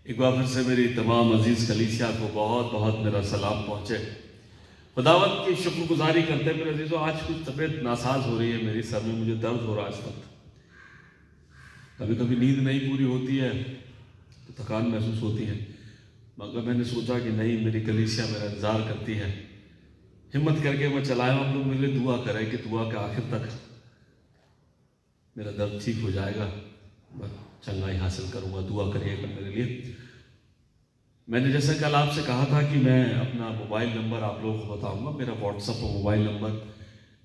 एक बार फिर से मेरी तमाम अजीज़ कलीसिया को बहुत बहुत मेरा सलाम पहुँचे। खुदावंद की शुक्रगुजारी करते हैं मेरे अजीज़ों। आज कुछ तबीयत नासाज हो रही है, मेरी सर में मुझे दर्द हो रहा है इस वक्त। कभी कभी नींद नहीं पूरी होती है तो थकान महसूस होती है, मगर मैंने सोचा कि नहीं, मेरी कलीसिया मेरा इंतज़ार करती है। हिम्मत करके मैं चलाया, आप लोग मेरे लिए दुआ करें कि दुआ के आखिर तक मेरा दर्द ठीक हो जाएगा, मैं चंगाई हासिल करूँगा। दुआ करिएगा मेरे लिए। मैंने जैसे कल आपसे कहा था कि मैं अपना मोबाइल नंबर आप लोगों को बताऊंगा, मेरा व्हाट्सएप और मोबाइल नंबर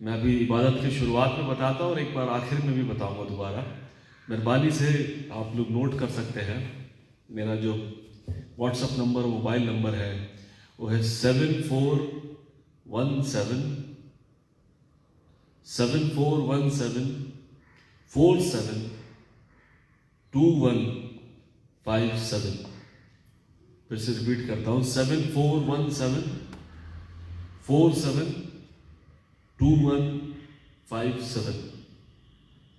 मैं अभी इबादत की शुरुआत में बताता और एक बार आखिर में भी बताऊंगा दोबारा। मेहरबानी से आप लोग नोट कर सकते हैं। मेरा जो व्हाट्सएप नंबर और मोबाइल नंबर है वो है 7417472157। फिर से रिपीट करता हूँ, 7417472157।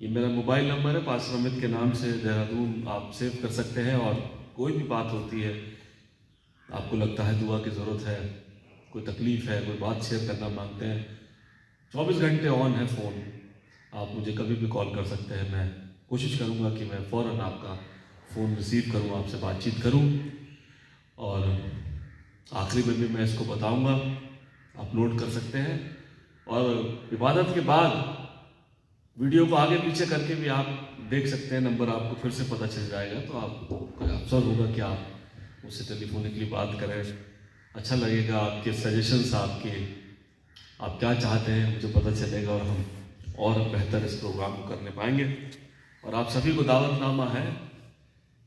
ये मेरा मोबाइल नंबर है। पास्टर अमित के नाम से देहरादून आप सेव कर सकते हैं। और कोई भी बात होती है, आपको लगता है दुआ की ज़रूरत है, कोई तकलीफ़ है, कोई बात शेयर करना मांगते हैं, 24 घंटे ऑन है फ़ोन। आप मुझे कभी भी कॉल कर सकते हैं। मैं कोशिश करूँगा कि मैं फ़ौरन आपका फ़ोन रिसीव करूँ, आपसे बातचीत करूँ। और आखिरी में भी मैं इसको बताऊँगा, आप नोट कर सकते हैं। और इबादत के बाद वीडियो को आगे पीछे करके भी आप देख सकते हैं, नंबर आपको फिर से पता चल जाएगा। तो आपको कोई अवसर होगा कि आप मुझसे टेलीफोनिकली बात करें। अच्छा लगेगा, आपके सजेशंस, आप क्या चाहते हैं मुझे पता चलेगा और हम और बेहतर इस प्रोग्राम को करने पाएंगे। और आप सभी को दावतनामा है,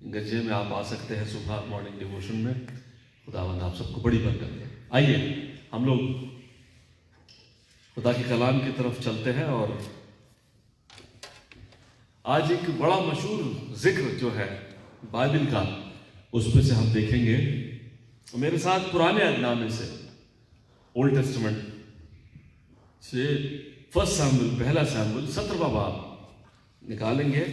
गरजे में आप आ सकते हैं सुबह मॉर्निंग डिवोशन में। खुदावंद आप सबको बड़ी बरकत दे। आइए हम लोग खुदा के कलाम की तरफ चलते हैं। और आज एक बड़ा मशहूर जिक्र जो है बाइबल का, उस पर से हम देखेंगे। मेरे साथ पुराने अहदनामे से, ओल्ड टेस्टामेंट से फर्स्ट सैमुएल, पहला सैमुएल 17वां बाब निकालेंगे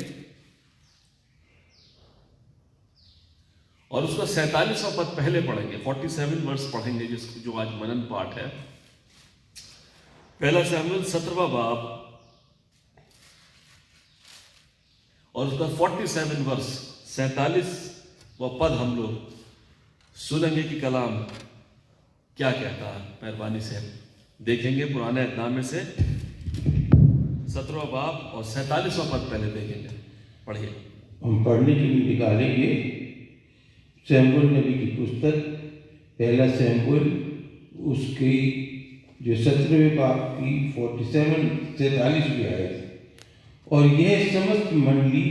और उसका 47वां पद पहले पढ़ेंगे। 47 वर्स पढ़ेंगे, जिसको जो आज मनन पाठ है। पहला सैमुएल 17वां बाब और उसका 47 वर्स, 47वां पद हम लोग सुनेंगे कि कलाम क्या कहता है। मेहरबानी से देखेंगे पुराने अहदनामे से 17वां बाब और 47वां पद पहले देखेंगे। पढ़िए। हम पढ़ने के लिए निकालेंगे सैमुएल नबी की पुस्तक, पहला सैमुएल, उसकी जो 17वें बाब की 47 आयत। और यह समस्त मंडली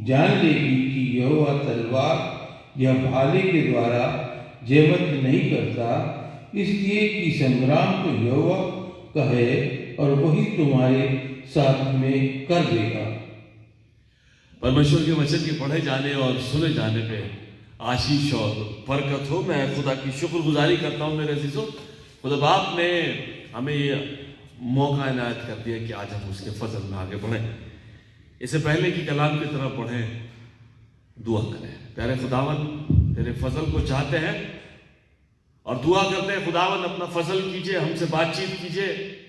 जान लेगी कि यहोवा तलवार या भाले के द्वारा जयवंत नहीं करता, इसलिए कि संग्राम तो यहोवा का है और वही तुम्हारे साथ में कर देगा। परमेश्वर के वचन के पढ़े जाने और सुने जाने पे आशीष और बरकत हो। मैं खुदा की शुक्रगुजारी करता हूँ मेरे अजीजों। खुदा बाप ने हमें ये मौका इनायत कर दिया कि आज हम उसके फजल में आगे बढ़ें। इससे पहले कि कलाम की तरफ बढ़ें, दुआ करें। प्यारे खुदावन, तेरे फजल को चाहते हैं और दुआ करते हैं, खुदावन अपना फजल कीजिए, हमसे बातचीत कीजिए।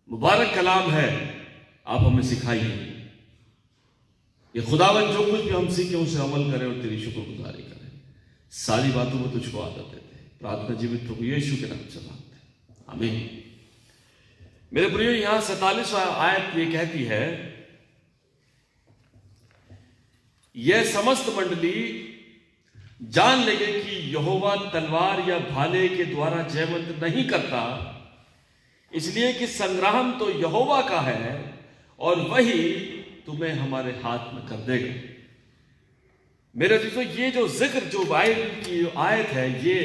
मुबारक कलाम है, आप हमें सिखाइए। ये खुदावन जो कुछ भी हम सीखे उसे अमल करें और तेरी शुक्रगुजारी करें। सारी बातों में तुझको आदत देते हैं। प्रार्थना जीवित प्रभु यीशु के नाम से मांगते हैं, आमीन। मेरे प्रियो, यहां 47वां आयत ये कहती है, यह समस्त मंडली जान लेगे कि यहोवा तलवार या भाले के द्वारा जयवंत नहीं करता, इसलिए कि संग्राम तो यहोवा का है और वही तुम्हें हमारे हाथ में कर देगा। मेरे दोस्तों, ये जो जिक्र जो बाइबल की आयत है, ये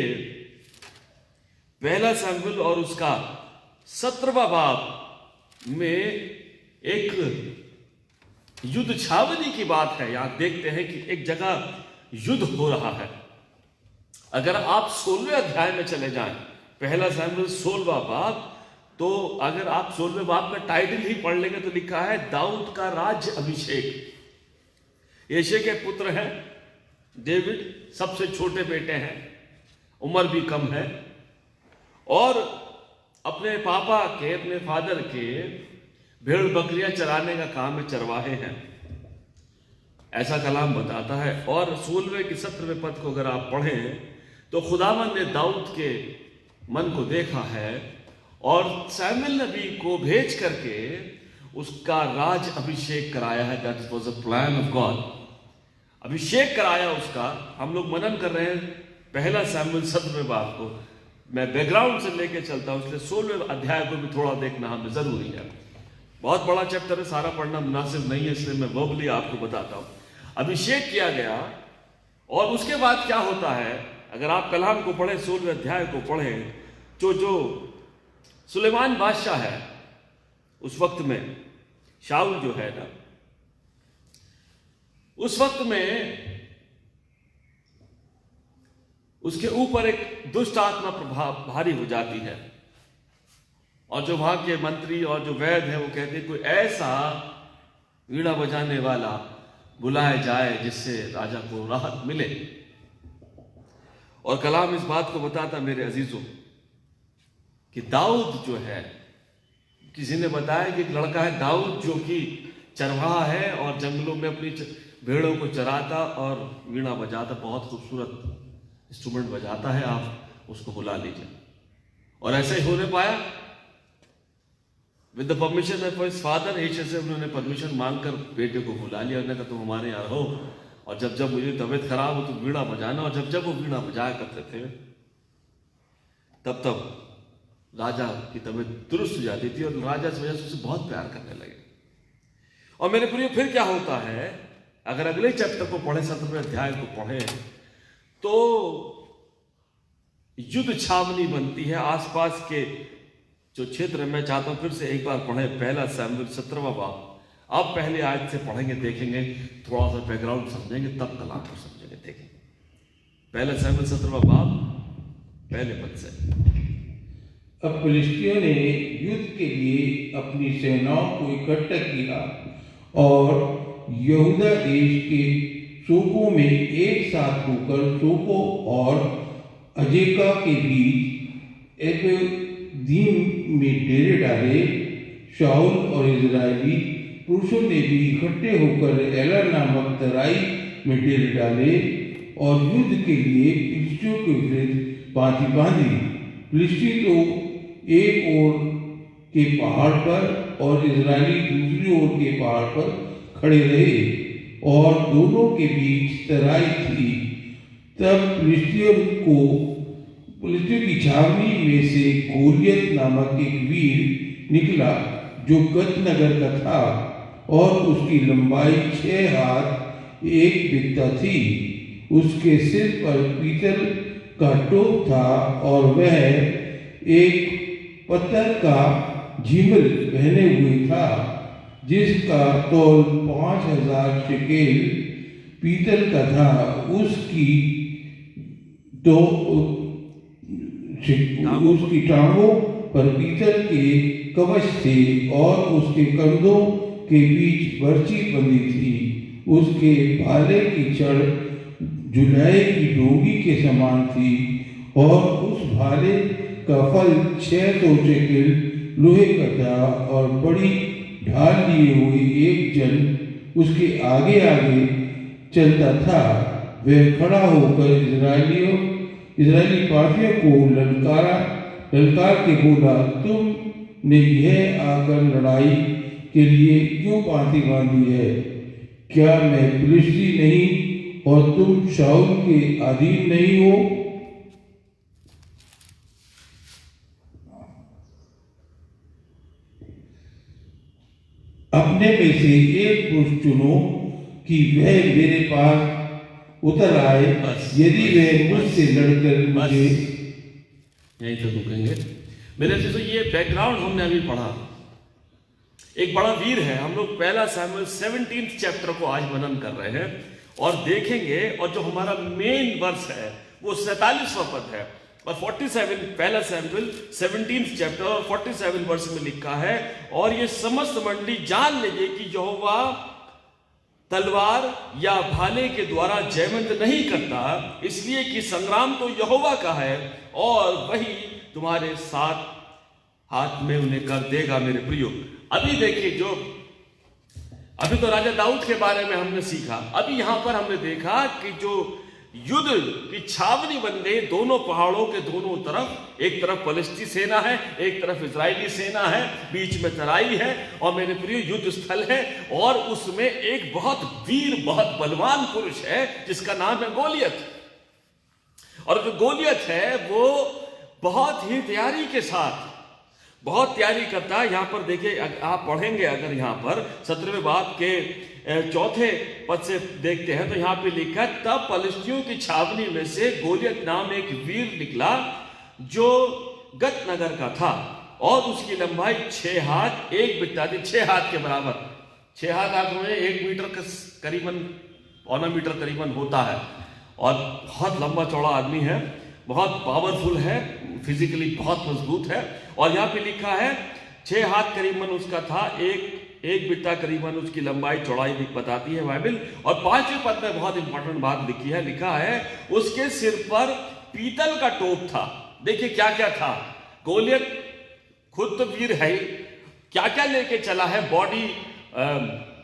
पहला सैमुएल और उसका 17वां बाब में एक युद्ध छावनी की बात है। यहां देखते हैं कि एक जगह युद्ध हो रहा है। अगर आप 16वें अध्याय में चले जाएं, पहला सैमुएल 16वां बाब, तो अगर आप 16वें बाब का टाइटल ही पढ़ लेंगे तो लिखा है दाऊद का राज्य अभिषेक। यिशै के पुत्र हैं डेविड सबसे छोटे बेटे हैं, उम्र भी कम है और अपने पापा के, अपने फादर के भेड़ बकरियां चराने का काम में चरवाहे हैं, ऐसा कलाम बताता है। और 16वें की 17वें पद को अगर आप पढ़ें तो खुदावंद ने दाऊद के मन को देखा है और सैमुएल नबी को भेज करके उसका राज अभिषेक कराया है। That was a plan of God. अभिषेक कराया उसका। हम लोग मनन कर रहे हैं पहला सैमुएल 17वें बाब को। मैं बैकग्राउंड से लेके चलता हूं, इसलिए 16वें अध्याय को भी थोड़ा देखना हमें जरूरी है। बहुत बड़ा चैप्टर है, सारा पढ़ना मुनासिब नहीं है, इसलिए मैं वर्बली आपको बताता हूं। अभिषेक किया गया और उसके बाद क्या होता है, अगर आप कलाम को पढ़े, 16वें अध्याय को पढ़ें, जो सुलेमान बादशाह है उस वक्त में, शाऊल जो है ना, उस वक्त में उसके ऊपर एक दुष्ट आत्मा प्रभाव भारी हो जाती है और जो वहां के मंत्री और जो वैद्य है वो कहते हैं कोई ऐसा वीणा बजाने वाला बुलाया जाए जिससे राजा को राहत मिले। और कलाम इस बात को बताता मेरे अजीजों कि दाऊद जो है, किसी ने बताया कि एक लड़का है दाऊद जो कि चरवाहा है और जंगलों में अपनी भेड़ों को चराता और वीणा बजाता, बहुत खूबसूरत इंस्ट्रूमेंट बजाता है, आप उसको बुला लीजिए। और ऐसा ही होने पाया with the permission of his father. से उन्होंने परमिशन मांगकर बेटे को बुला लिया। उन्होंने कहा तुम हमारे यहाँ रहो और जब जब मुझे तबीयत खराब हो तो वीणा बजाना। और जब जब वो वीणा बजाया करते थे तब तब राजा की तबीयत दुरुस्त हो जाती थी और राजा इस वजह से उसे बहुत प्यार करने लगे। और मेरे प्रिय फिर क्या होता है, अगर अगले चैप्टर को पढ़े, 17वें अध्याय को पढ़े, तो युद्ध छावनी बनती है आसपास के जो क्षेत्र। मैं चाहता हूं फिर से एक बार पढ़े पहला सैमुएल 17वां बाब। अब पहले आयत से पढ़ेंगे, देखेंगे, थोड़ा सा बैकग्राउंड समझेंगे, तब कलाम को समझेंगे, देखेंगे। पहला सैमुएल 17वां बाब पहले पद से। अब फिलिस्तियों ने युद्ध के लिए अपनी सेनाओं को इकट्ठा किया और यहूदा देश के सूपों में एक साथ होकर सूपों और अजेका के बीच एबेदीम में डेरे डाले। शाऊल और इजरायली पुरुषों ने भी इकट्ठे होकर एला नामक तराई में डेरे डाले और युद्ध के लिए फिलिस्तियों के विरुद्ध पांति बांधी। फिलिस्ती तो एक ओर के पहाड़ पर और इजरायली दूसरी ओर के पहाड़ पर खड़े रहे और दोनों के बीच तराई थी। तब फिलिस्तियों की छावनी में से गोलियत नामक एक वीर निकला जो गत नगर का था और उसकी लंबाई 6 हाथ 1 बित्ता थी। उसके सिर पर पीतल का टोप था और वह एक पत्थर का झिमल पहने हुए था जिसका तौल 5000 शेकेल पीतल का था। उसकी टांगों पर पीतल के कवच थे और उसके कंधों के बीच बर्छी बंधी थी। उसके भाले की छड़ जुलाई की डोंगी के समान थी और उस भाले का फल 600 शेकेल लोहे का था और बड़ी ढाल लिए हुए एक जन उसके आगे आगे चलता था। वह खड़ा होकर इजरायली पार्टियों को ललकार के बोला, तुमने यह आकर लड़ाई के लिए क्यों पांति बांधी है? क्या मैं फिलिस्ती नहीं और तुम शाऊल के अधीन नहीं हो? अपने में से एक पुरुष चुनो कि वह मेरे पास उतर आए। यदि वह मुझसे लड़कर मुझे, यहीं तो रुकेंगे मेरे से। तो ये बैकग्राउंड हमने अभी पढ़ा। एक बड़ा वीर है। हम लोग पहला सैमुएल 17 चैप्टर को आज मनन कर रहे हैं और देखेंगे। और जो हमारा मेन वर्स है वो 47वां पद है और 47 पहला सैमुएल 17 चैप्टर और 47 वर्ष में लिखा है। और ये समस्त मंडली जान लीजिए कि यहोवा तलवार या भाले के द्वारा जयवंत नहीं करता, इसलिए कि संग्राम तो यहोवा का है और वही तुम्हारे साथ हाथ में उन्हें कर देगा। मेरे प्रियो, अभी देखिए, अभी तो राजा दाऊद के बारे में हमने सीखा, अभी यहां पर हमने देखा कि जो युद्ध की छावनी बन गई दोनों पहाड़ों के दोनों तरफ, एक तरफ फलस्ती सेना है, एक तरफ इजरायली सेना है, बीच में तराई है और मेरे प्रिय युद्ध स्थल है। और उसमें एक बहुत वीर, बहुत बलवान पुरुष है जिसका नाम है गोलियत। और जो गोलियत है वो बहुत ही तैयारी के साथ बहुत तैयारी करता है। यहां पर देखिए, आप पढ़ेंगे अगर यहां पर 17वें बाब के चौथे पद से देखते हैं तो यहां पे लिखा, तब फलिस्तियों की छावनी में से गोलियत नाम एक वीर निकला जो गत नगर का था और उसकी लंबाई 6 हाथ 1 बित्ता थी। 6 हाथ के बराबर, 6 हाथ में 1 मीटर का करीबन, पौना मीटर करीबन होता है और बहुत लंबा चौड़ा आदमी है, बहुत पावरफुल है, फिजिकली बहुत मजबूत है। और यहाँ पे लिखा है 6 हाथ करीबन उसका था, एक बित्ता करीबन उसकी लंबाई चौड़ाई बताती है बाइबल। और 5वें पद में बहुत इंपॉर्टेंट बात लिखी है, लिखा है उसके सिर पर पीतल का टोप था। देखिए क्या क्या था, गोलियत खुद तो वीर है, क्या क्या लेके चला है, बॉडी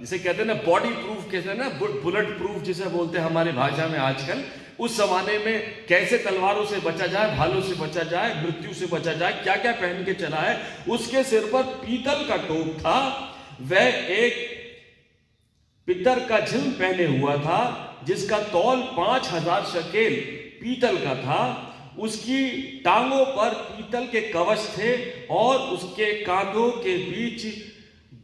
जिसे कहते हैं ना बॉडी प्रूफ, कहते हैं ना बुलेट प्रूफ जिसे बोलते हैं हमारी भाषा में आजकल। उस जमाने में कैसे तलवारों से बचा जाए, भालों से बचा जाए, मृत्यु से बचा जाए, क्या क्या पहन के चला है। उसके सिर पर पीतल का टोप था, वह एक पित्तर का झिल्म पहने हुआ था जिसका तौल 5000 शकेल पीतल का था। उसकी टांगों पर पीतल के कवच थे और उसके कांधों के बीच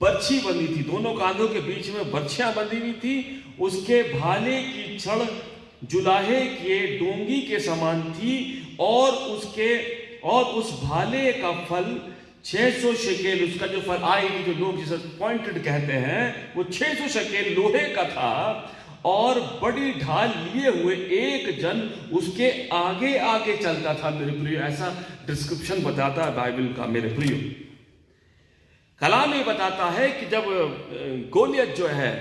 बर्छी बंधी थी, दोनों कांधों के बीच में बर्छियां बंधी हुई थी। उसके भाले की छड़ जुलाहे के डोंगी के समान थी और उस भाले का फल 600 शकेल, उसका जो फल आएगी, जो लोग जिसे पॉइंटेड कहते हैं, वो 600 शकेल लोहे का था। और बड़ी ढाल लिए हुए एक जन उसके आगे आगे चलता था। मेरे प्रियो, ऐसा डिस्क्रिप्शन बताता है बाइबल का। मेरे प्रियो, कलाम ये बताता है कि जब गोलियत जो है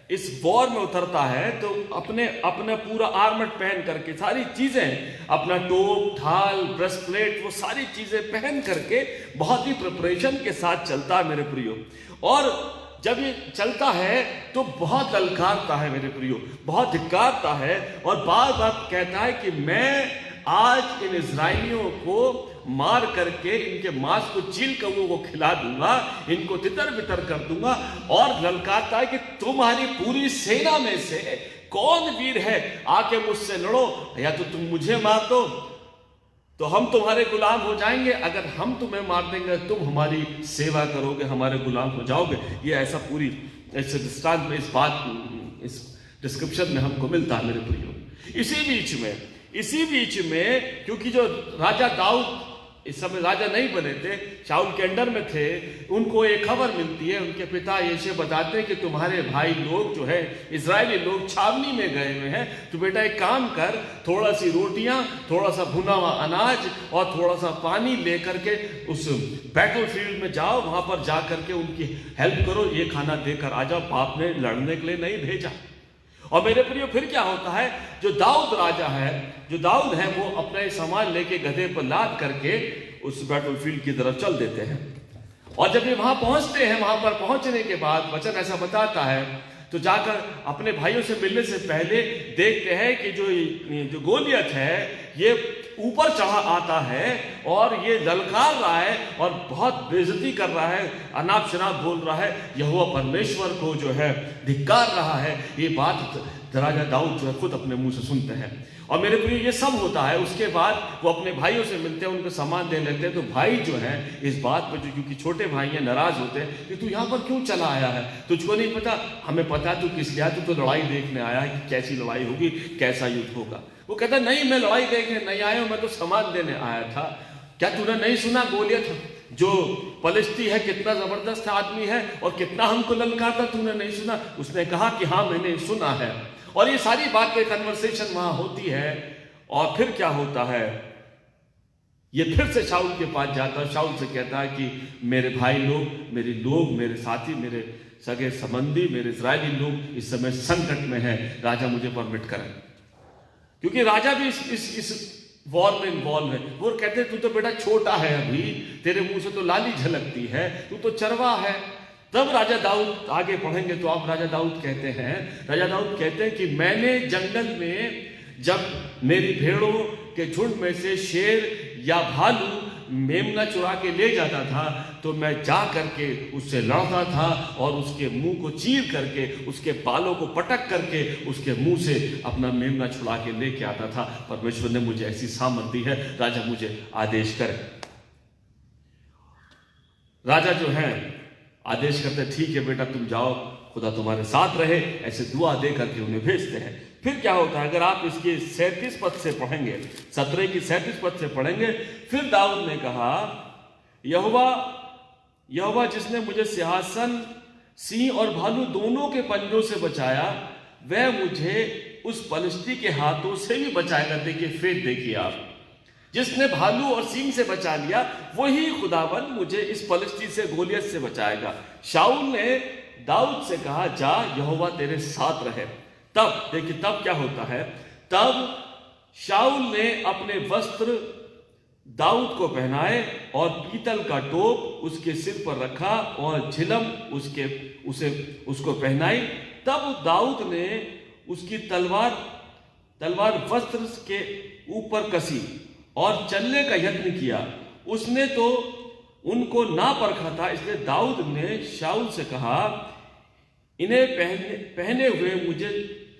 इस वॉर में उतरता है तो अपने पूरा आर्मर पहन करके, सारी चीजें, अपना टोप, ढाल, ब्रेस्टप्लेट, वो सारी चीजें पहन करके बहुत ही प्रिपरेशन के साथ चलता है मेरे प्रियो। और जब ये चलता है तो बहुत ललकारता है मेरे प्रियो, बहुत धिक्कारता है और बार बार कहता है कि मैं आज इन इजराइलियों को मार करके इनके मांस को चील कौओं को खिला दूंगा, इनको तितर बितर कर दूंगा। और ललकारता है कि तुम्हारी पूरी सेना में से कौन वीर है, आके मुझसे लड़ो, या तो तुम मुझे मार दो तो हम तुम्हारे गुलाम हो जाएंगे, अगर हम तुम्हें मार देंगे तुम हमारी सेवा करोगे, हमारे गुलाम हो जाओगे। ये ऐसा पूरी इस दृष्टांत में, इस डिस्क्रिप्शन में हमको मिलता है मेरे प्रियो। इसी बीच में क्योंकि जो राजा दाऊद इस समय राजा नहीं बने थे, शाऊल के अंडर में थे, उनको एक खबर मिलती है। उनके पिता यीशु बताते हैं कि तुम्हारे भाई लोग जो है, इजरायली लोग छावनी में गए हुए हैं, तो बेटा एक काम कर, थोड़ा सी रोटियां, थोड़ा सा भुना हुआ अनाज और थोड़ा सा पानी लेकर के उस बैटल फील्ड में जाओ, वहां पर जा करके उनकी हेल्प करो, ये खाना देकर आ जाओ, बाप ने लड़ने के लिए नहीं भेजा। और मेरे प्रियो, फिर क्या होता है, जो दाऊद राजा है, जो दाऊद है, वो अपने सामान लेके गधे पर लाद करके उस बैटलफील्ड की तरफ चल देते हैं। और जब ये वहां पहुंचते हैं, वहां पर पहुंचने के बाद वचन ऐसा बताता है, तो जाकर अपने भाइयों से मिलने से पहले देखते हैं कि जो गोलियत है ये ऊपर चढ़ा आता है और ये ललकार रहा है और बहुत बेइज्जती कर रहा है, अनाप शनाप बोल रहा है, यहोवा परमेश्वर को जो है धिक्कार रहा है। ये बात राजा दाऊद जो है खुद अपने मुंह से सुनते हैं। और मेरे प्रिय, ये सब होता है। उसके बाद वो अपने भाइयों से मिलते हैं, उनको सामान दे लेते हैं। तो भाई जो है इस बात पर, जो क्योंकि छोटे भाई हैं, नाराज होते हैं कि तू यहाँ पर क्यों चला आया है, तुझको नहीं पता? हमें पता तू किस लिए आया, तू तो लड़ाई देखने आया है कि कैसी लड़ाई होगी, कैसा युद्ध होगा। वो कहता नहीं, मैं लड़ाई देखने नहीं आया हूं, मैं तो सामान देने आया था। क्या तूने नहीं सुना गोलियत जो फलिस्ती है कितना जबरदस्त आदमी है और कितना हमको ललकारता, तूने नहीं सुना? उसने कहा कि हाँ मैंने सुना है। और ये सारी बातें, कन्वर्सेशन वहां होती है। और फिर क्या होता है, ये फिर से शाऊल के पास जाता है, शाऊल से कहता है कि मेरे भाई लोग, मेरे साथी, मेरे सगे संबंधी, मेरे इजरायली लोग इस समय संकट में है, राजा मुझे परमिट करें। क्योंकि राजा भी इस वॉर में इन्वॉल्व है। वो कहते हैं तू तो बेटा छोटा है, अभी तेरे मुंह से तो लाली झलकती है, तू तो चरवा है। तब राजा दाऊद, आगे पढ़ेंगे तो आप राजा दाऊद कहते हैं कि मैंने जंगल में जब मेरी भेड़ों के झुंड में से शेर या भालू मेमना चुरा के ले जाता था तो मैं जा करके उससे लड़ता था और उसके मुंह को चीर करके, उसके बालों को पटक करके उसके मुंह से अपना मेमना छुड़ा के लेके आता था। परमेश्वर ने मुझे ऐसी सामर्थ दी है, राजा मुझे आदेश करे। राजा जो है आदेश करते, ठीक है बेटा तुम जाओ, खुदा तुम्हारे साथ रहे, ऐसे दुआ दे करके उन्हें भेजते हैं। फिर क्या होता है, अगर आप इसके 37 पद से पढ़ेंगे, 17 की 37 पद से पढ़ेंगे, फिर दाऊद ने कहा यहोवा जिसने मुझे सिंहासन, सिंह और भालू दोनों के पंजों से बचाया, वह मुझे उस पलिश्ती के हाथों से भी बचाएगा। देखिए फेथ, देखिए आप, जिसने भालू और सिंह से बचा लिया वही खुदावन मुझे इस पलिश्ती से, गोलियत से बचाएगा। शाऊल ने दाऊद से कहा जा, यहोवा तेरे साथ रहे। तब देखिए तब क्या होता है, तब शाऊल ने अपने वस्त्र दाऊद को पहनाए और पीतल का टोप उसके सिर पर रखा और झिलम उसको पहनाई। तब दाऊद ने उसकी तलवार वस्त्र के ऊपर कसी और चलने का यत्न किया। उसने तो उनको ना परखा था, इसलिए दाऊद ने शाऊल से कहा इन्हें पहने हुए मुझे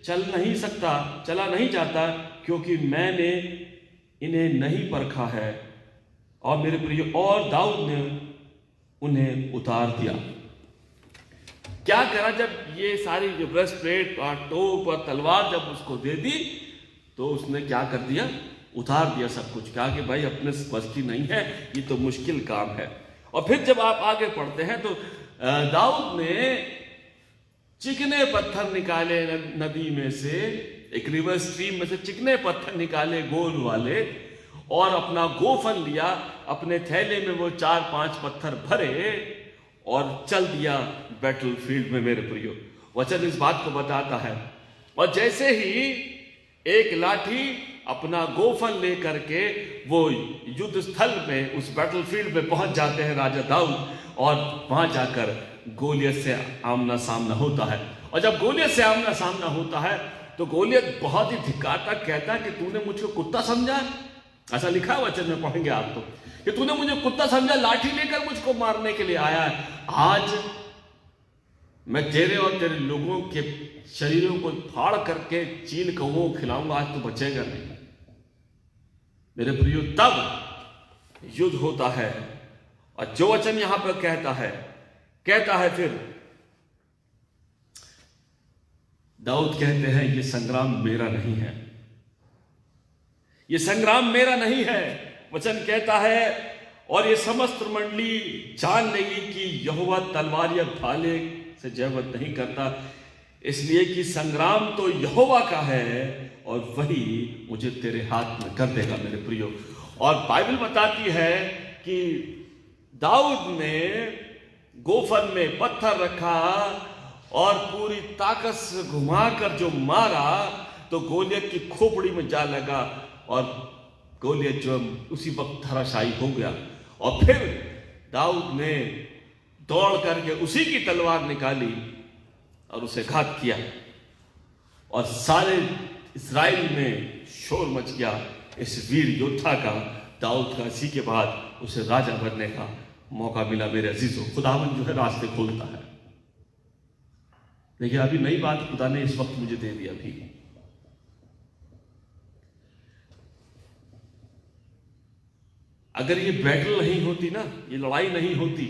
चला नहीं जाता, क्योंकि मैंने इन्हें नहीं परखा है। और मेरे प्रिय, और दाऊद ने उन्हें उतार दिया। क्या करा, जब ये सारी जो ब्रेस्टप्लेट और टोप और तलवार जब उसको दे दी तो उसने क्या कर दिया, उतार दिया सब कुछ। कहा कि भाई अपने बस की नहीं है, ये तो मुश्किल काम है। और फिर जब आप आगे पढ़ते हैं तो दाऊद ने चिकने पत्थर निकाले नदी में से, एक रिवर स्ट्रीम में से चिकने पत्थर निकाले गोल वाले, और अपना गोफन लिया, अपने थैले में वो 4-5 पत्थर भरे और चल दिया बैटल फील्ड में। मेरे प्रियो, वचन इस बात को बताता है। और जैसे ही एक लाठी अपना गोफन लेकर के वो युद्ध स्थल में, उस बैटल फील्ड में पहुंच जाते हैं राजा दाऊद, और वहां जाकर गोलियत से आमना सामना होता है। और जब गोलियत से आमना सामना होता है तो गोलियत बहुत ही धिक्कारता कहता है कि तूने मुझको कुत्ता समझा। ऐसा लिखा है वचन में, पढ़ेंगे आप तो, कि तूने मुझे कुत्ता समझा, लाठी लेकर मुझको मारने के लिए आया है। आज मैं तेरे और तेरे लोगों के शरीरों को फाड़ करके चील कौओं को खिलाऊंगा, आज तो बचेगा नहीं। मेरे प्रियो, तब युद्ध होता है। और जो वचन यहां पर कहता है फिर दाऊद कहते हैं ये संग्राम मेरा नहीं है, ये संग्राम मेरा नहीं है। वचन कहता है और ये समस्त मंडली जान लेगी कि यहोवा तलवार या भाले से जयवंत नहीं करता, इसलिए कि संग्राम तो यहोवा का है और वही मुझे तेरे हाथ में कर देगा। मेरे प्रियो, और बाइबल बताती है कि दाऊद ने गोफन में पत्थर रखा और पूरी ताकत से घुमाकर जो मारा तो गोलियत की खोपड़ी में जा लगा और गोलियत जो उसी वक्त धराशायी हो गया। और फिर दाऊद ने दौड़ करके उसी की तलवार निकाली और उसे घात किया और सारे इस्राएल में शोर मच गया इस वीर योद्धा का, दाऊद का। इसी के बाद उसे राजा बनने का मौका मिला। मेरे अजीजों, खुदावन जो है रास्ते खोलता है। देखिए अभी नई बात खुदा ने इस वक्त मुझे दे दी। अभी अगर ये बैटल नहीं होती ना, ये लड़ाई नहीं होती,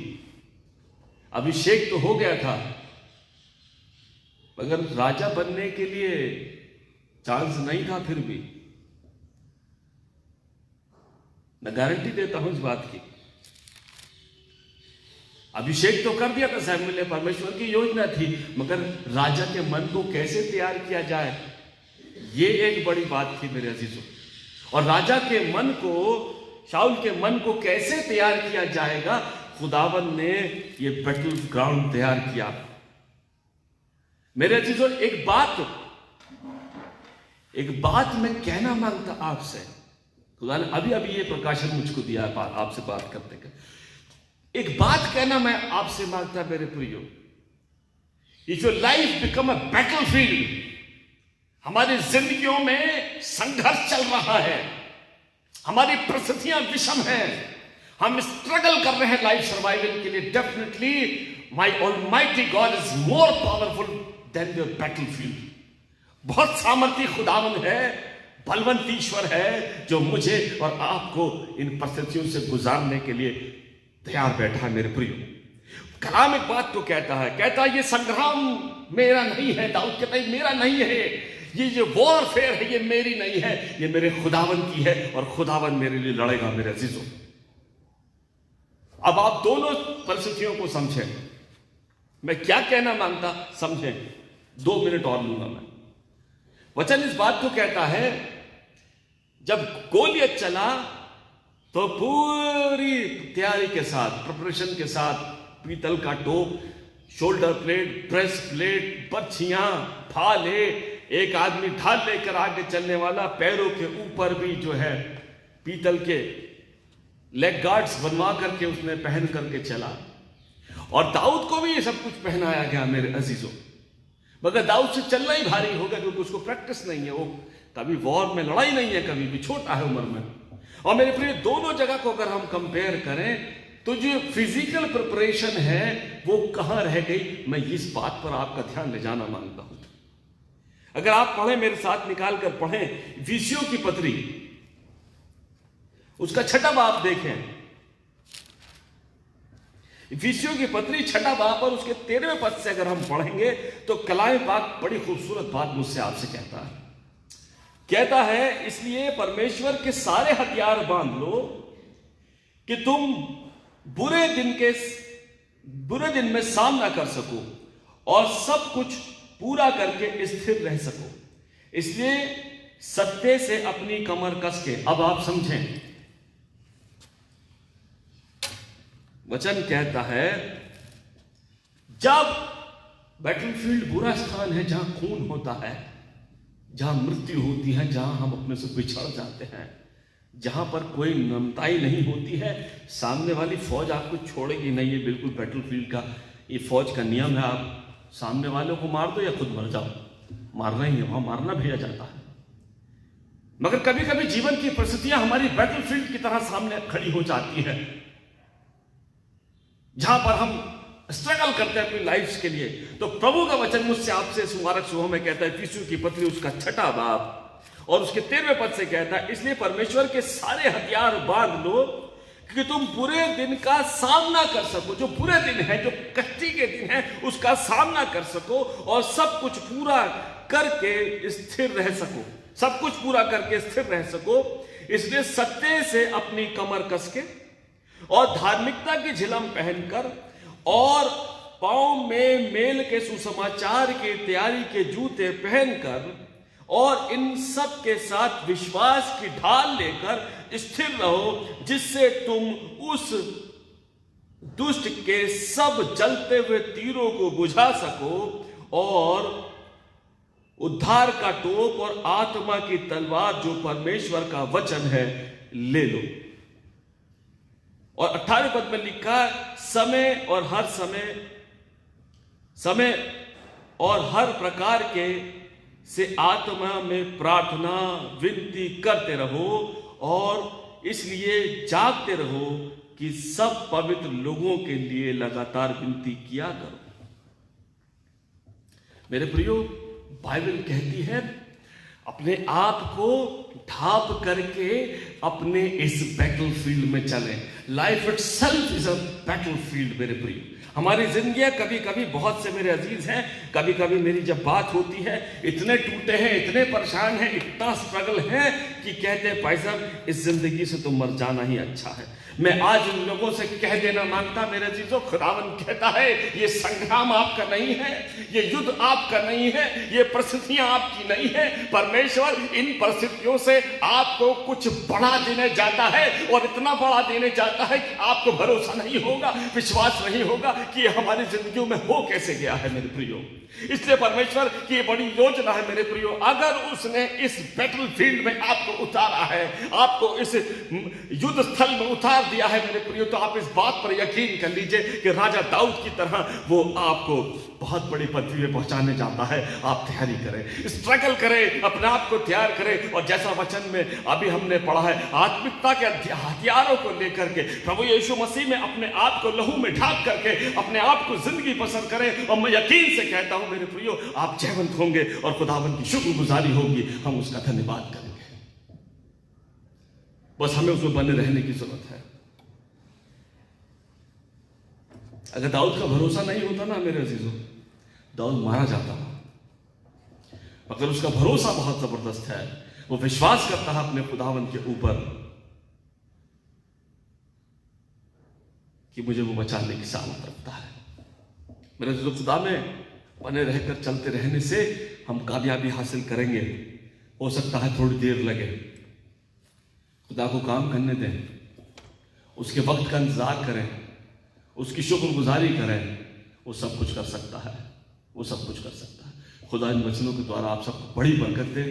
अभिषेक तो हो गया था, मगर राजा बनने के लिए चांस नहीं था। फिर भी मैं गारंटी देता हूं इस बात की, अभिषेक तो कर दिया था सैमुएल ने, परमेश्वर की योजना थी, मगर राजा के मन को कैसे तैयार किया जाए, ये एक बड़ी बात थी मेरे अजीजों। और राजा के मन को शाऊल के मन को कैसे तैयार किया जाएगा, खुदावन ने ये बैटल ग्राउंड तैयार किया। मेरे अजीजों, एक बात मैं कहना मांगता आपसे। खुदा ने अभी अभी ये प्रकाशन मुझको दिया है आपसे बात करते करते। एक बात कहना मैं आपसे मांगता मेरे प्रियो, if your life become a battlefield, हमारी जिंदगियों में संघर्ष चल रहा है, हमारी परिस्थितियां विषम हैं, हम स्ट्रगल कर रहे हैं लाइफ सर्वाइवल के लिए, definitely my almighty God is more powerful than your battlefield. बहुत सामर्थी खुदावन है, बलवंत ईश्वर है, जो मुझे और आपको इन परिस्थितियों से गुजारने के लिए तैयार बैठा है। मेरे प्रियो, कलाम एक बात को कहता है ये संग्राम मेरा नहीं है। दाऊद कहता है मेरा नहीं है, ये जो वॉरफेयर है ये मेरी नहीं है, ये मेरे खुदावन की है और खुदावन मेरे लिए लड़ेगा। मेरे अजीजों, अब आप दोनों परिस्थितियों को समझें। मैं क्या कहना मांगता समझें, 2 मिनट और लूंगा मैं। वचन इस बात को कहता है, जब गोलियत चला तो पूरी तैयारी के साथ, प्रिपरेशन के साथ, पीतल का टोप, शोल्डर प्लेट, ब्रेस्ट प्लेट, बर्छियां, भाले, एक आदमी ढाल लेकर आगे चलने वाला, पैरों के ऊपर भी जो है पीतल के लेग गार्ड्स बनवा करके उसने पहन करके चला। और दाऊद को भी ये सब कुछ पहनाया गया। मेरे अजीजों, मगर दाऊद से चलना ही भारी होगा क्योंकि उसको प्रैक्टिस नहीं है, वो कभी वॉर में लड़ाई नहीं है, कभी भी, छोटा है उम्र में। और मेरे प्रिय, दोनों जगह को अगर हम कंपेयर करें तो जो फिजिकल प्रिपरेशन है वो कहां रह गई, मैं इस बात पर आपका ध्यान ले जाना मांगता हूं। अगर आप पढ़ें, मेरे साथ निकाल कर पढ़ें इफिसियों की पत्री, उसका 6वां बाब देखें। इफिसियों की पत्री 6वां बाब और उसके 13वें पद से अगर हम पढ़ेंगे तो कलाम पाक बड़ी खूबसूरत बात मुझसे आपसे कहता है, इसलिए परमेश्वर के सारे हथियार बांध लो कि तुम बुरे दिन में सामना कर सको और सब कुछ पूरा करके स्थिर रह सको। इसलिए सत्य से अपनी कमर कस के, अब आप समझें, वचन कहता है जब बैटलफील्ड बुरा स्थान है, जहां खून होता है, जहां मृत्यु होती है, जहां हम अपने से बिछड़ जाते हैं, जहां पर कोई नमताई नहीं होती है, सामने वाली फौज आपको छोड़ेगी नहीं। ये बिल्कुल बैटलफील्ड का ये फौज का नियम है। आप सामने वालों को मार दो या खुद मर जाओ, मारना ही है, वहां मारना भेजा जाता है। मगर कभी कभी जीवन की परिस्थितियां हमारी बैटलफील्ड की तरह सामने खड़ी हो जाती है, जहां पर हम स्ट्रगल करते हैं अपनी लाइफ के लिए। तो प्रभु का वचन मुझसे आपसे सुमारक सुबह में कहता है, इफिसियों की पत्री उसका 6वां बाब और उसके 13वें पद से कहता है, इसलिए परमेश्वर के सारे हथियार बांध लो कि तुम बुरे दिन का सामना कर सको। जो बुरे दिन है, जो कष्टी के दिन है, उसका सामना कर सको और सब कुछ पूरा करके स्थिर रह सको, सब कुछ पूरा करके स्थिर रह सको। इसलिए सत्य से अपनी कमर कस के और धार्मिकता की झिलम पहनकर और पांव में मेल के सुसमाचार की तैयारी के जूते पहनकर और इन सब के साथ विश्वास की ढाल लेकर स्थिर रहो, जिससे तुम उस दुष्ट के सब जलते हुए तीरों को बुझा सको और उद्धार का टोप और आत्मा की तलवार जो परमेश्वर का वचन है ले लो। और 18वें पद में लिखा, समय और हर प्रकार के से आत्मा में प्रार्थना विनती करते रहो और इसलिए जागते रहो कि सब पवित्र लोगों के लिए लगातार विनती किया करो। मेरे प्रियो, बाइबल कहती है अपने आप को ढाप करके अपने इस बैटलफील्ड में चले। Life itself is a battlefield. मेरे प्रियो, हमारी जिंदगियां कभी कभी, बहुत से मेरे अजीज हैं, कभी कभी मेरी जब बात होती है, इतने टूटे हैं, इतने परेशान हैं, इतना स्ट्रगल है कि कहते हैं भाई साहब इस जिंदगी से तो मर जाना ही अच्छा है। मैं आज उन लोगों से कह देना मांगता, मेरे अजीजों, खुदावन कहता है ये संग्राम आपका नहीं है, ये युद्ध आपका नहीं है, ये परिस्थितियां आपकी नहीं है। परमेश्वर इन परिस्थितियों से आपको कुछ बड़ा बड़ा देने जाता है और इतना बड़ा देने जाता है कि आपको भरोसा नहीं होगा, विश्वास नहीं होगा कि ये हमारी जिंदगियों में हो कैसे गया है मेरे प्रियो। इसलिए परमेश्वर की ये बड़ी योजना है मेरे प्रियो, अगर उसने इस बैटल फील्ड में आपको उतारा है, आपको इस युद्ध स्थल में उतार दिया है मेरे प्रियो, तो आप इस बात पर यकीन कर लीजिए कि राजा दाऊद की तरह वो आपको बहुत बड़ी पदवी में पहुंचाने जाता है। आप तैयारी करें, स्ट्रगल करें, अपने आप को तैयार करें, और जैसा वचन में अभी हमने पढ़ा है, आत्मिकता के हथियारों को लेकर के प्रभु यीशु मसीह में अपने आप को लहू में ढाक करके अपने आप को जिंदगी बसर करें। और मैं यकीन से कहता हूं मेरे प्रियो, आप जयवंत होंगे और खुदावंत की शुक्रगुजारी होगी, हम उसका धन्यवाद करेंगे। बस हमें उसमें बने रहने की जरूरत है। अगर दाऊद का भरोसा नहीं होता ना मेरे अजीजों, दाऊद मारा जाता। मगर उसका भरोसा बहुत जबरदस्त है, वो विश्वास करता है अपने खुदावंत के ऊपर कि मुझे वो बचाने की सामर्थ रखता है। मेरे अजीजों, खुदा में बने रहकर चलते रहने से हम कामयाबी हासिल करेंगे। हो सकता है थोड़ी देर लगे, खुदा को काम करने दें, उसके वक्त का इंतजार करें, उसकी शुक्रगुजारी करें, वो सब कुछ कर सकता है, वो सब कुछ कर सकता है। खुदा इन वचनों के द्वारा आप सबको बड़ी बरकत दे,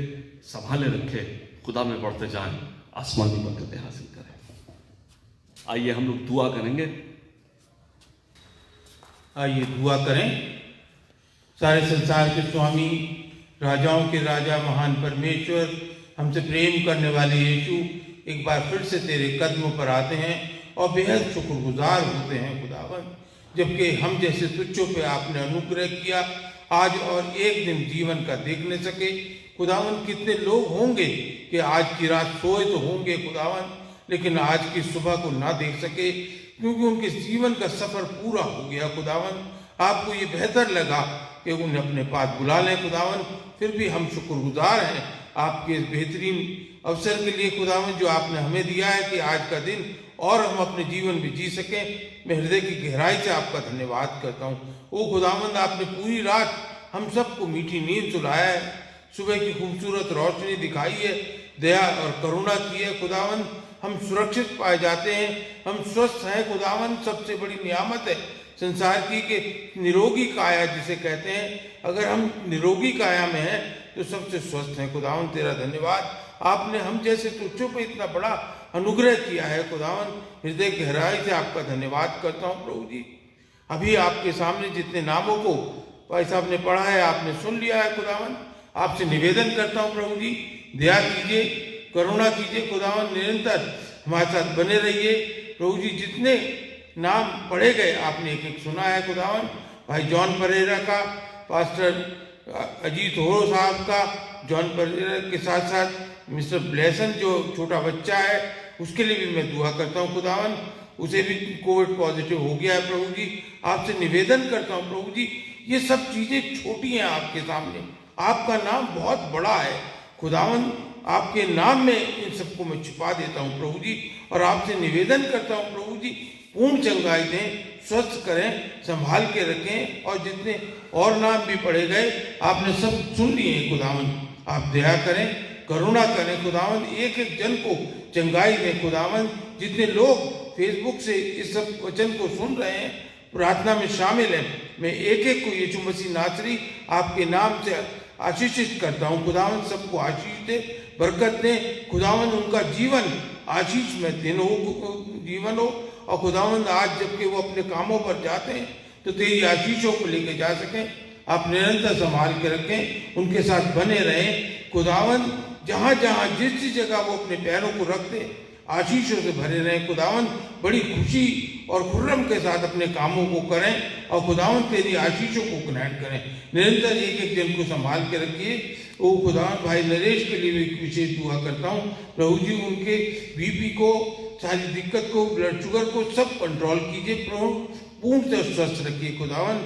संभाले रखे, खुदा में बढ़ते जाएं, आसमानी बरकतें हासिल करें। आइए हम लोग दुआ करेंगे। आइए दुआ करें। सारे संसार के स्वामी, राजाओं के राजा, महान परमेश्वर, हमसे प्रेम करने वाले यीशु, एक बार फिर से तेरे कदमों पर आते हैं और बेहद शुक्रगुजार होते हैं खुदावन, जबकि हम जैसे तुच्छों पे आपने अनुग्रह किया आज और एक दिन जीवन का देख न सके। खुदावन, कितने लोग होंगे कि आज की रात सोए तो होंगे खुदावन, लेकिन आज की सुबह को ना देख सके क्योंकि उनके जीवन का सफर पूरा हो गया खुदावन। आपको ये बेहतर लगा कि उन्हें अपने पास बुला लें खुदावन। फिर भी हम शुक्रगुजार हैं आपके इस बेहतरीन अवसर के लिए खुदावन, जो आपने हमें दिया है कि आज का दिन और हम अपने जीवन में जी सकें। मैं हृदय की गहराई से आपका धन्यवाद करता हूँ। ओ खुदावंद, आपने पूरी रात हम सबको मीठी नींद सुलाया है, सुबह की खूबसूरत रोशनी दिखाई है, दया और करुणा की है खुदावंद। हम सुरक्षित पाए जाते हैं, हम स्वस्थ हैं खुदावंद। सबसे बड़ी नियामत है संसार की कि निरोगी काया जिसे कहते हैं, अगर हम निरोगी काया में हैं तो सबसे स्वस्थ हैं खुदावंद। तेरा धन्यवाद, आपने हम जैसे तुच्छों पे इतना बड़ा अनुग्रह किया है खुदावन। हृदय गहराई से आपका धन्यवाद करता हूँ प्रभु जी। अभी आपके सामने जितने नामों को भाई साहब ने पढ़ा है, आपने सुन लिया है खुदावन। आपसे निवेदन करता हूँ प्रभु जी, दया कीजिए, करुणा कीजिए खुदावन, निरंतर हमारे साथ बने रहिए प्रभु जी। जितने नाम पढ़े गए आपने एक एक सुना है खुदावन। भाई जॉन परेरा का, पास्टर अजीत होरो साहब का, जॉन परेरा के साथ साथ मिस्टर ब्लेसन जो छोटा बच्चा है उसके लिए भी मैं दुआ करता हूँ खुदावन। उसे भी कोविड पॉजिटिव हो गया है प्रभु जी। आपसे निवेदन करता हूँ प्रभु जी, ये सब चीज़ें छोटी हैं आपके सामने, आपका नाम बहुत बड़ा है खुदावन। आपके नाम में इन सबको मैं छिपा देता हूँ प्रभु जी, और आपसे निवेदन करता हूँ प्रभु जी, पूर्ण चंगाई दें, स्वस्थ करें, संभाल के रखें। और जितने और नाम भी पढ़े गए आपने सब सुन लिए हैं खुदावन। आप दया करें, करुणा करें खुदावन, एक एक जन को चंगाई दें खुदावन। जितने लोग फेसबुक से इस सब वचन को सुन रहे हैं, प्रार्थना में शामिल हैं, मैं एक एक को यीशु मसीह नासरी आपके नाम से आशीषित करता हूँ खुदावन। सबको आशीष दे, बरकत दे खुदावन, उनका जीवन आशीष में दिन हो, जीवन हो। और खुदावन, आज जबकि वो अपने कामों पर जाते हैं तो तेरी आशीषों को लेकर जा सकें। आप निरंतर संभाल के रखें, उनके साथ बने रहें खुदावन। जहाँ जहाँ जिस जिस जगह वो अपने पैरों को रखते, आशीषों से भरे रहें खुदावन। बड़ी खुशी और खुर्रम के साथ अपने कामों को करें और खुदावन तेरी आशीषों को ग्रहण करें। निरंतर एक एक जन को संभाल के रखिए। वो खुदावन, भाई नरेश के लिए भी विशेष दुआ करता हूँ प्रभु जी। उनके बीपी को, सारी दिक्कत को, ब्लड शुगर को सब कंट्रोल कीजिए प्रभु, पूर्ण से स्वस्थ रखिए खुदावन।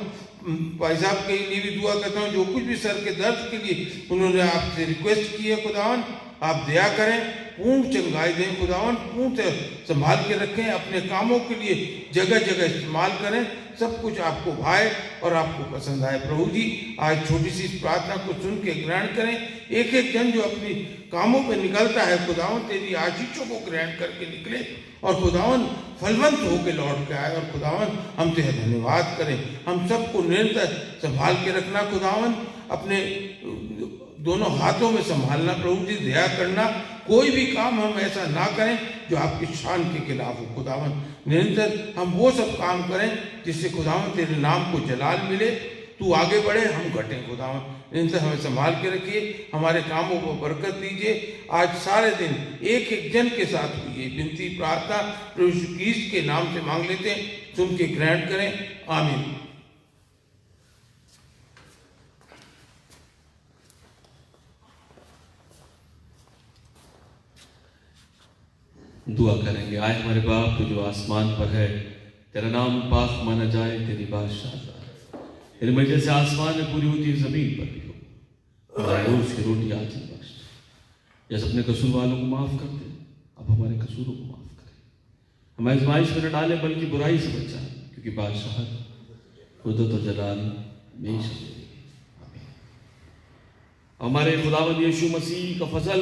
भाई साहब के लिए भी दुआ करता हूँ, जो कुछ भी सर के दर्द के लिए उन्होंने आपसे रिक्वेस्ट की है खुदावन, आप दया करें, पूर्ण चंगाई दें खुदावन, पूर्ण से संभाल के रखें, अपने कामों के लिए जगह जगह इस्तेमाल करें, सब कुछ आपको भाए और आपको पसंद आए। प्रभु जी आज छोटी सी इस प्रार्थना को सुन के ग्रहण करें। एक एक जन जो अपनी कामों पे निकलता है, खुदावन तेरी आशीषों को ग्रहण करके निकले और खुदावन फलवंत होकर लौट के आए। और खुदावन हम तेरा धन्यवाद करें। हम सबको निरंतर संभाल के रखना खुदावन, अपने दोनों हाथों में संभालना प्रभु जी, दया करना। कोई भी काम हम ऐसा ना करें जो आपकी शान के खिलाफ हो खुदावन। निरंतर हम वो सब काम करें जिससे खुदावन तेरे नाम को जलाल मिले, तू आगे बढ़े, हम घटें खुदावन। निरंतर हमें संभाल के रखिए, हमारे कामों को बरकत दीजिए। आज सारे दिन एक एक जन के साथ हुई विनती प्रार्थना प्रभु यीशु क्रिस्त के नाम से मांग लेते हैं, सुन के ग्रहण करें। आमीन। दुआ करेंगे। आए हमारे बाप तू जो आसमान पर है, तेरा नाम पाक माना जाए, तेरी बादशाह तेरी मर्जी जैसे आसमान में पूरी होती है जमीन पर भी हो। हमारे रोज की रोटी आज ही बख्श, जैसे अपने कसूर वालों को माफ करते अब हमारे कसूरों को माफ करें। हमें आजमाइश में न डाले बल्कि बुराई से बचाए, क्योंकि बादशाह कुदरत और जलाल हमेशा तेरी है। आमीन। हमारे खुदावंद यीशु मसीह का फजल,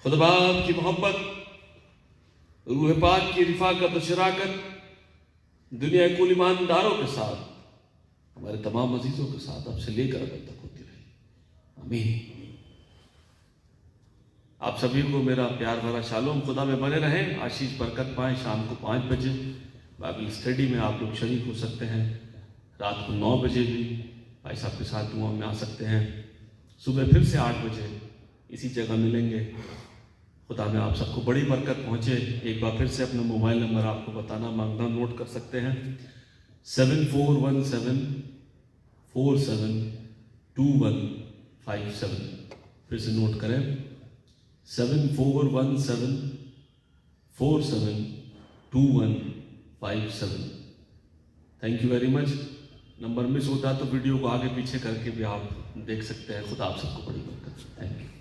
खुदा बाप की मोहब्बत, रूह पाक की रिफाकत और शराकत दुनिया के कुल ईमानदारों के साथ, हमारे तमाम अजीजों के साथ अब से लेकर अब तक होती रहे। आमीन। आप सभी को मेरा प्यार भरा शालोम। खुदा में बने रहें, आशीष बरकत पाएं। शाम को 5 बजे बाइबल स्टडी में आप लोग शरीक हो सकते हैं। रात को 9 बजे भी भाई साहब के साथ दुआ में आ सकते हैं। सुबह फिर से 8 बजे इसी जगह मिलेंगे। खुदा में आप सबको बड़ी बरकत पहुँचे। एक बार फिर से अपना मोबाइल नंबर आपको बताना मांगना नोट कर सकते हैं। 7417472157। फिर से नोट करें, 7417472157। Thank you very much. Number miss होता तो वीडियो को आगे पीछे करके भी आप देख सकते हैं। खुदा आप सबको बड़ी बरकत। Thank you.